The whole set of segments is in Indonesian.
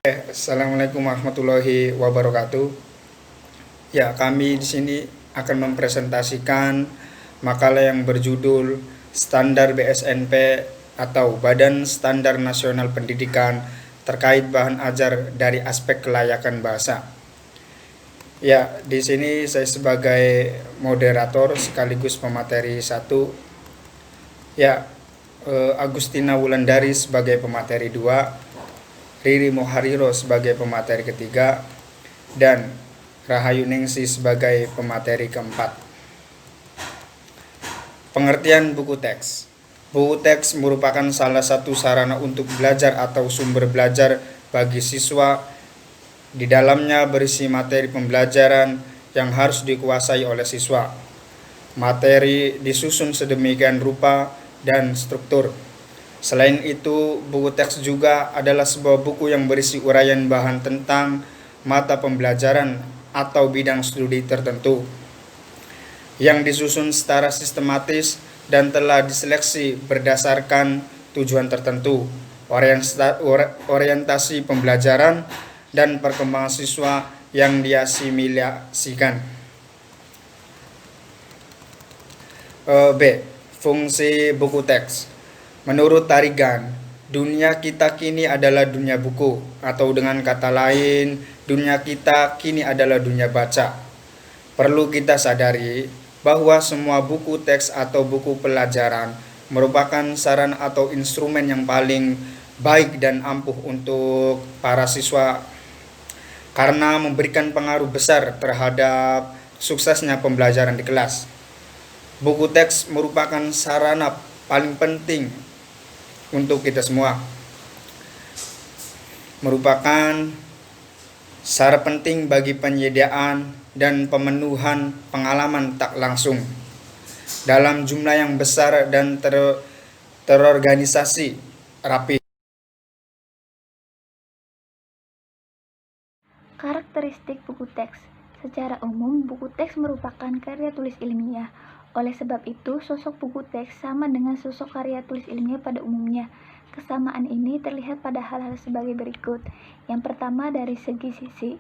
Assalamualaikum warahmatullahi wabarakatuh. Ya, kami di sini akan mempresentasikan makalah yang berjudul Standar BSNP atau Badan Standar Nasional Pendidikan terkait bahan ajar dari aspek kelayakan bahasa. Ya, di sini saya sebagai moderator sekaligus pemateri 1. Ya, Agustina Wulandari sebagai pemateri 2, Riri Mohariro sebagai pemateri ketiga, dan Rahayu Ningsi sebagai pemateri keempat. Pengertian buku teks. Buku teks merupakan salah satu sarana untuk belajar atau sumber belajar bagi siswa. Di dalamnya berisi materi pembelajaran yang harus dikuasai oleh siswa. Materi disusun sedemikian rupa dan struktur. Selain itu, buku teks juga adalah sebuah buku yang berisi uraian bahan tentang mata pembelajaran atau bidang studi tertentu, yang disusun secara sistematis dan telah diseleksi berdasarkan tujuan tertentu, orientasi pembelajaran, dan perkembangan siswa yang diasimilasikan. B. Fungsi buku teks. Menurut Tarigan, dunia kita kini adalah dunia buku, atau dengan kata lain, dunia kita kini adalah dunia baca. Perlu kita sadari bahwa semua buku teks atau buku pelajaran merupakan sarana atau instrumen yang paling baik dan ampuh untuk para siswa karena memberikan pengaruh besar terhadap suksesnya pembelajaran di kelas. Buku teks merupakan sarana paling penting untuk kita semua. Merupakan syarat penting bagi penyediaan dan pemenuhan pengalaman tak langsung dalam jumlah yang besar dan terorganisasi rapi. Karakteristik buku teks. Secara umum, buku teks merupakan karya tulis ilmiah. Oleh sebab itu, sosok buku teks sama dengan sosok karya tulis ilmiah pada umumnya. Kesamaan ini terlihat pada hal-hal sebagai berikut. Yang pertama, dari segi isi,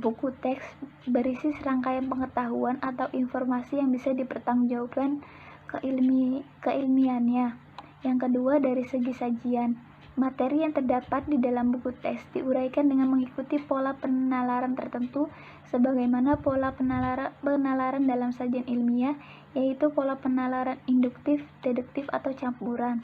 buku teks berisi serangkaian pengetahuan atau informasi yang bisa dipertanggungjawabkan keilmiahannya. Yang kedua, dari segi sajian. Materi yang terdapat di dalam buku teks diuraikan dengan mengikuti pola penalaran tertentu sebagaimana pola penalaran dalam sajian ilmiah, yaitu pola penalaran induktif, deduktif, atau campuran.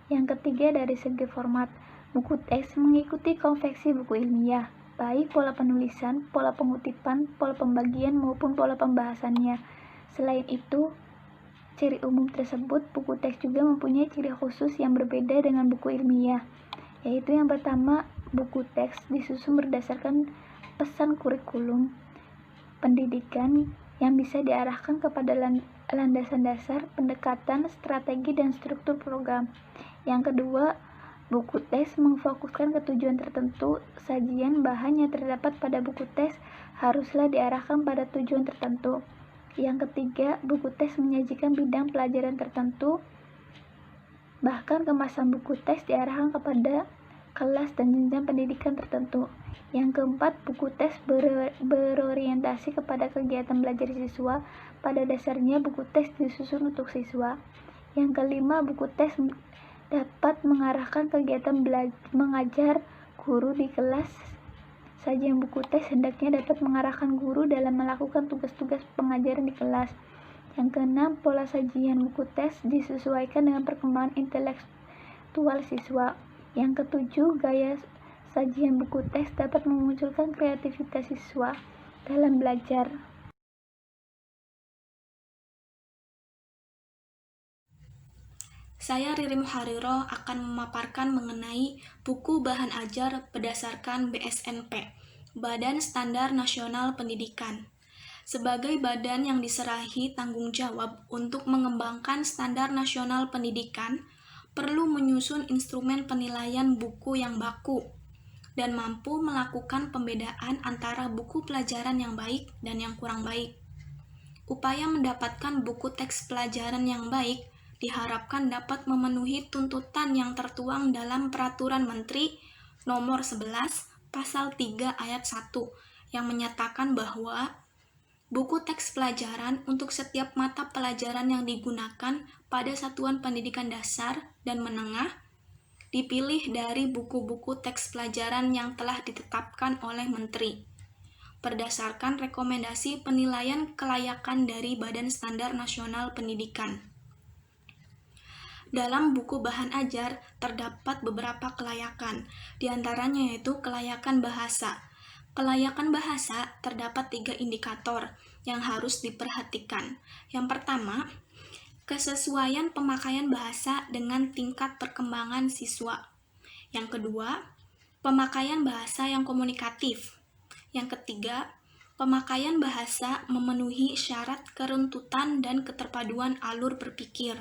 Yang ketiga, dari segi format. Buku teks mengikuti konvensi buku ilmiah, baik pola penulisan, pola pengutipan, pola pembagian, maupun pola pembahasannya. Selain itu, ciri umum tersebut, buku teks juga mempunyai ciri khusus yang berbeda dengan buku ilmiah, yaitu yang pertama, buku teks disusun berdasarkan pesan kurikulum pendidikan yang bisa diarahkan kepada landasan dasar, pendekatan, strategi, dan struktur program. Yang kedua, buku teks memfokuskan ke tujuan tertentu. Sajian bahan yang terdapat pada buku teks haruslah diarahkan pada tujuan tertentu. Yang ketiga, buku teks menyajikan bidang pelajaran tertentu. Bahkan kemasan buku teks diarahkan kepada kelas dan jenjang pendidikan tertentu. Yang keempat, buku teks berorientasi kepada kegiatan belajar siswa. Pada dasarnya, buku teks disusun untuk siswa. Yang kelima, buku teks dapat mengarahkan kegiatan mengajar guru di kelas. Sajian buku teks hendaknya dapat mengarahkan guru dalam melakukan tugas-tugas pengajaran di kelas. Yang keenam, pola sajian buku teks disesuaikan dengan perkembangan intelektual siswa. Yang ketujuh, gaya sajian buku teks dapat memunculkan kreativitas siswa dalam belajar. Saya Riri Mohariro akan memaparkan mengenai buku bahan ajar berdasarkan BSNP, Badan Standar Nasional Pendidikan. Sebagai badan yang diserahi tanggung jawab untuk mengembangkan standar nasional pendidikan, perlu menyusun instrumen penilaian buku yang baku dan mampu melakukan pembedaan antara buku pelajaran yang baik dan yang kurang baik. Upaya mendapatkan buku teks pelajaran yang baik diharapkan dapat memenuhi tuntutan yang tertuang dalam Peraturan Menteri nomor 11 pasal 3 ayat 1 yang menyatakan bahwa buku teks pelajaran untuk setiap mata pelajaran yang digunakan pada satuan pendidikan dasar dan menengah dipilih dari buku-buku teks pelajaran yang telah ditetapkan oleh Menteri berdasarkan rekomendasi penilaian kelayakan dari Badan Standar Nasional Pendidikan. Dalam buku bahan ajar terdapat beberapa kelayakan, diantaranya yaitu kelayakan bahasa. Kelayakan bahasa terdapat 3 indikator yang harus diperhatikan. Yang pertama, kesesuaian pemakaian bahasa dengan tingkat perkembangan siswa. Yang kedua, pemakaian bahasa yang komunikatif. Yang ketiga, pemakaian bahasa memenuhi syarat keruntutan dan keterpaduan alur berpikir.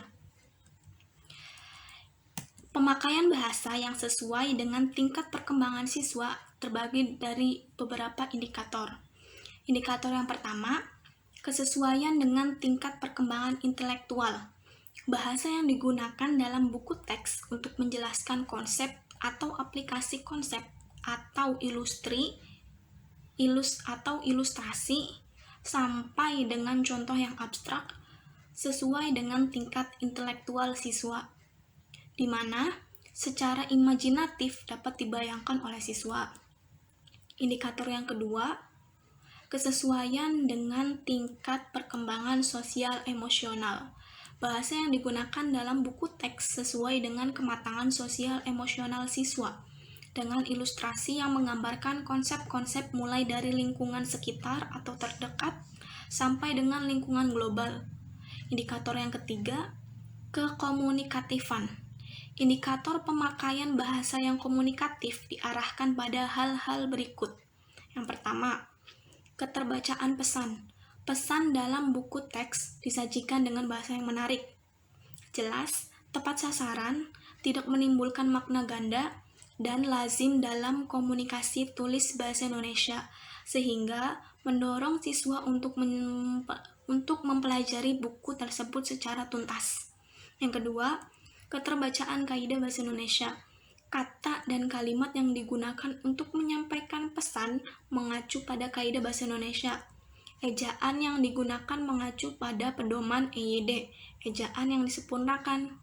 Pemakaian bahasa yang sesuai dengan tingkat perkembangan siswa terbagi dari beberapa indikator. Indikator yang pertama, kesesuaian dengan tingkat perkembangan intelektual. Bahasa yang digunakan dalam buku teks untuk menjelaskan konsep atau aplikasi konsep atau ilustrasi sampai dengan contoh yang abstrak sesuai dengan tingkat intelektual siswa, di mana secara imajinatif dapat dibayangkan oleh siswa. Indikator yang kedua, kesesuaian dengan tingkat perkembangan sosial emosional. Bahasa yang digunakan dalam buku teks sesuai dengan kematangan sosial emosional siswa, dengan ilustrasi yang menggambarkan konsep-konsep mulai dari lingkungan sekitar atau terdekat sampai dengan lingkungan global. Indikator yang ketiga, kekomunikatifan. Indikator pemakaian bahasa yang komunikatif diarahkan pada hal-hal berikut. Yang pertama, keterbacaan pesan. Pesan dalam buku teks disajikan dengan bahasa yang menarik, jelas, tepat sasaran, tidak menimbulkan makna ganda, dan lazim dalam komunikasi tulis bahasa Indonesia, sehingga mendorong siswa untuk mempelajari buku tersebut secara tuntas. Yang kedua, keterbacaan kaidah bahasa Indonesia. Kata dan kalimat yang digunakan untuk menyampaikan pesan mengacu pada kaidah bahasa Indonesia. Ejaan yang digunakan mengacu pada pedoman EYD, ejaan yang disempurnakan.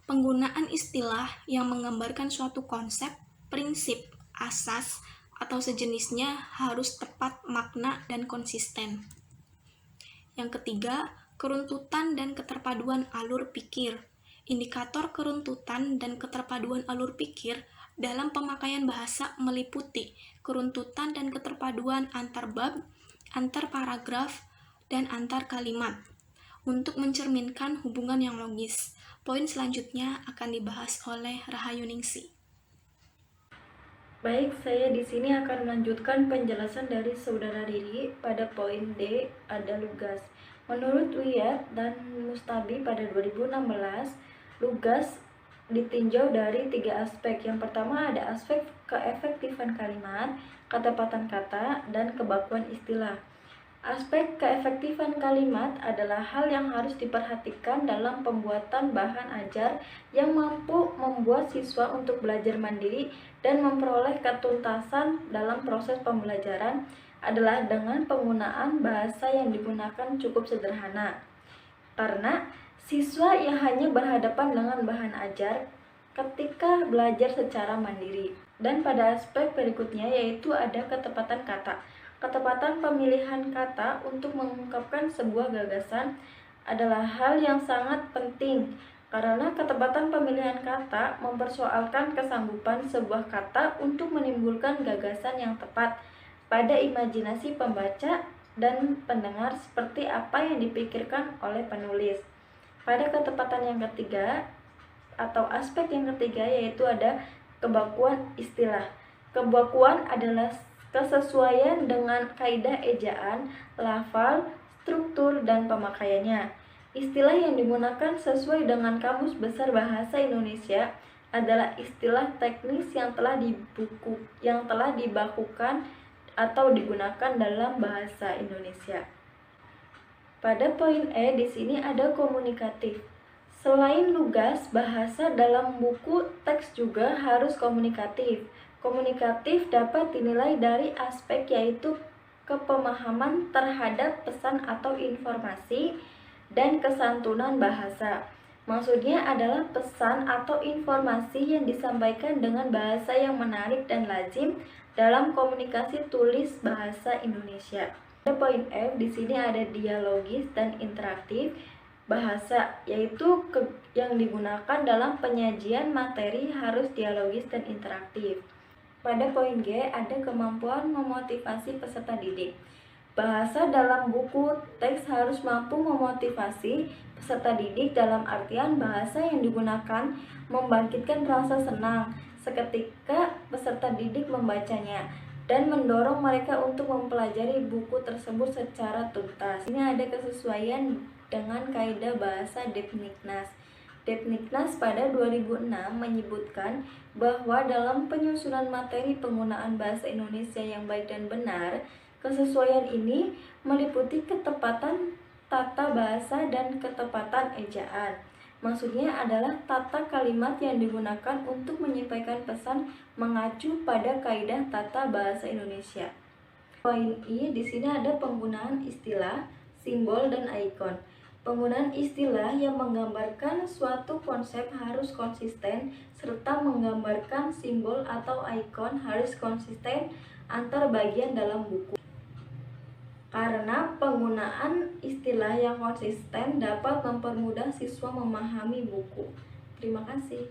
Penggunaan istilah yang menggambarkan suatu konsep, prinsip, asas, atau sejenisnya harus tepat makna dan konsisten. Yang ketiga, keruntutan dan keterpaduan alur pikir. Indikator keruntutan dan keterpaduan alur pikir dalam pemakaian bahasa meliputi keruntutan dan keterpaduan antar bab, antar paragraf, dan antar kalimat untuk mencerminkan hubungan yang logis. Poin selanjutnya akan dibahas oleh Rahayu Ningsi. Baik, saya di sini akan melanjutkan penjelasan dari saudara Riri pada poin D, ada lugas. Menurut Wiyat dan Mustabi pada 2016, lugas ditinjau dari 3 aspek. Yang pertama ada aspek keefektifan kalimat, ketepatan kata, dan kebakuan istilah. Aspek keefektifan kalimat adalah hal yang harus diperhatikan dalam pembuatan bahan ajar yang mampu membuat siswa untuk belajar mandiri dan memperoleh ketuntasan dalam proses pembelajaran adalah dengan penggunaan bahasa yang digunakan cukup sederhana. Karena siswa yang hanya berhadapan dengan bahan ajar ketika belajar secara mandiri. Dan pada aspek berikutnya yaitu ada ketepatan kata. Ketepatan pemilihan kata untuk mengungkapkan sebuah gagasan adalah hal yang sangat penting karena ketepatan pemilihan kata mempersoalkan kesanggupan sebuah kata untuk menimbulkan gagasan yang tepat pada imajinasi pembaca dan pendengar seperti apa yang dipikirkan oleh penulis. Pada ketepatan yang ketiga atau aspek yang ketiga yaitu ada kebakuan istilah. Kebakuan adalah kesesuaian dengan kaidah ejaan, lafal, struktur, dan pemakaiannya. Istilah yang digunakan sesuai dengan Kamus Besar Bahasa Indonesia adalah istilah teknis yang telah dibakukan atau digunakan dalam bahasa Indonesia. Pada poin E di sini ada komunikatif. Selain lugas, bahasa dalam buku teks juga harus komunikatif. Komunikatif dapat dinilai dari aspek yaitu kepemahaman terhadap pesan atau informasi dan kesantunan bahasa. Maksudnya adalah pesan atau informasi yang disampaikan dengan bahasa yang menarik dan lazim dalam komunikasi tulis bahasa Indonesia. Pada poin F di sini ada dialogis dan interaktif bahasa, yaitu yang digunakan dalam penyajian materi harus dialogis dan interaktif. Pada poin G ada kemampuan memotivasi peserta didik. Bahasa dalam buku teks harus mampu memotivasi peserta didik dalam artian bahasa yang digunakan membangkitkan rasa senang seketika peserta didik membacanya dan mendorong mereka untuk mempelajari buku tersebut secara tuntas. Ini ada kesesuaian dengan kaidah bahasa Depniknas. Depniknas pada 2006 menyebutkan bahwa dalam penyusunan materi penggunaan bahasa Indonesia yang baik dan benar, kesesuaian ini meliputi ketepatan tata bahasa dan ketepatan ejaan. Maksudnya adalah tata kalimat yang digunakan untuk menyampaikan pesan mengacu pada kaidah tata bahasa Indonesia. Poin I di sini ada penggunaan istilah, simbol, dan ikon. Penggunaan istilah yang menggambarkan suatu konsep harus konsisten, serta menggambarkan simbol atau ikon harus konsisten antar bagian dalam buku. Karena penggunaan istilah yang konsisten dapat mempermudah siswa memahami buku. Terima kasih.